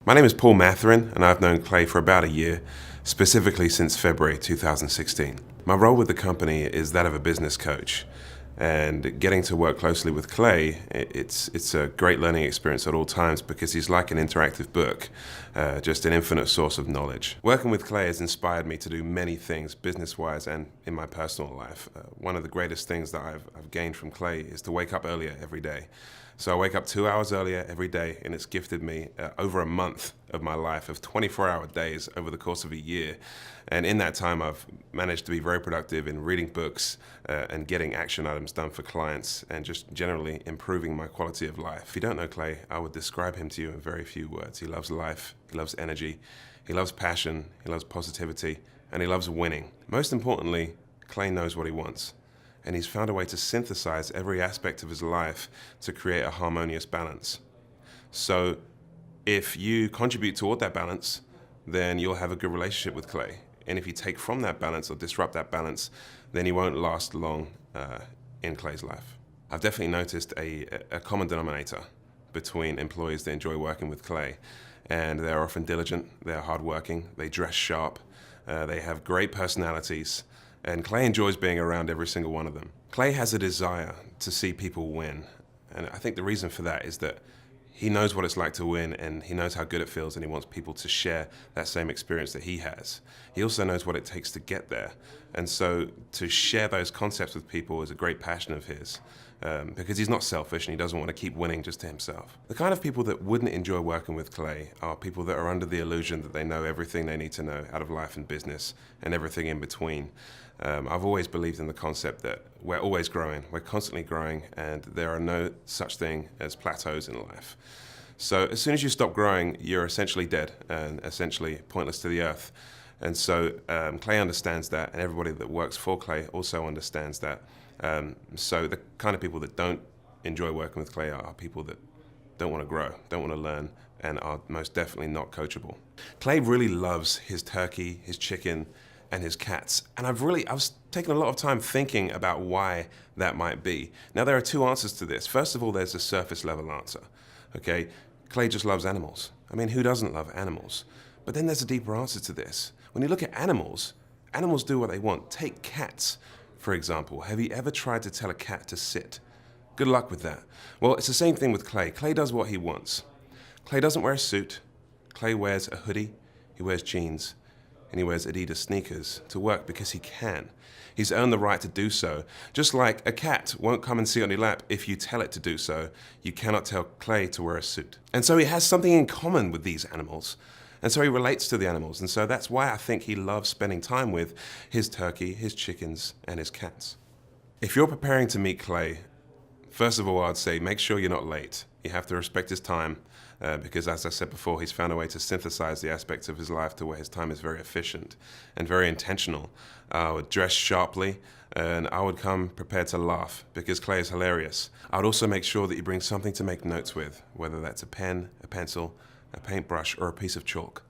My name is Paul Matherin, and I've known Clay for about a year, specifically since February 2016. My role with the company is that of a business coach, and getting to work closely with Clay, it's a great learning experience at all times because he's like an interactive book, just an infinite source of knowledge. Working with Clay has inspired me to do many things business-wise and in my personal life. One of the greatest things that I've gained from Clay is to wake up earlier every day. So I wake up 2 hours earlier every day, and it's gifted me over a month of my life of 24-hour days over the course of a year. And in that time, I've managed to be very productive in reading books and getting action items done for clients and just generally improving my quality of life. If you don't know Clay, I would describe him to you in very few words. He loves life, he loves energy, he loves passion, he loves positivity, and he loves winning. Most importantly, Clay knows what he wants. And he's found a way to synthesize every aspect of his life to create a harmonious balance. So if you contribute toward that balance, then you'll have a good relationship with Clay. And if you take from that balance or disrupt that balance, then you won't last long in Clay's life. I've definitely noticed a common denominator between employees that enjoy working with Clay. And they're often diligent, they're hardworking, they dress sharp, they have great personalities, and Clay enjoys being around every single one of them. Clay has a desire to see people win. And I think the reason for that is that he knows what it's like to win, and he knows how good it feels, and he wants people to share that same experience that he has. He also knows what it takes to get there. And so to share those concepts with people is a great passion of his, because he's not selfish and he doesn't want to keep winning just to himself. The kind of people that wouldn't enjoy working with Clay are people that are under the illusion that they know everything they need to know out of life and business and everything in between. I've always believed in the concept that we're always growing, we're constantly growing, and there are no such thing as plateaus in life. So as soon as you stop growing, you're essentially dead and essentially pointless to the earth. And so Clay understands that, and everybody that works for Clay also understands that. So the kind of people that don't enjoy working with Clay are people that don't want to grow, don't want to learn, and are most definitely not coachable. Clay really loves his turkey, his chicken, and his cats. And I was taking a lot of time thinking about why that might be. Now, there are two answers to this. First of all, there's a surface level answer. Okay, Clay just loves animals. I mean, who doesn't love animals? But then there's a deeper answer to this. When you look at animals, animals do what they want. Take cats, for example. Have you ever tried to tell a cat to sit? Good luck with that. Well, it's the same thing with Clay. Clay does what he wants. Clay doesn't wear a suit. Clay wears a hoodie, he wears jeans, and he wears Adidas sneakers to work because he can. He's earned the right to do so. Just like a cat won't come and sit on your lap if you tell it to do so, you cannot tell Clay to wear a suit. And so he has something in common with these animals. And so he relates to the animals. And so that's why I think he loves spending time with his turkey, his chickens, and his cats. If you're preparing to meet Clay, first of all, I'd say make sure you're not late. You have to respect his time because, as I said before, he's found a way to synthesize the aspects of his life to where his time is very efficient and very intentional. I would dress sharply, and I would come prepared to laugh because Clay is hilarious. I would also make sure that you bring something to make notes with, whether that's a pen, a pencil, a paintbrush, or a piece of chalk.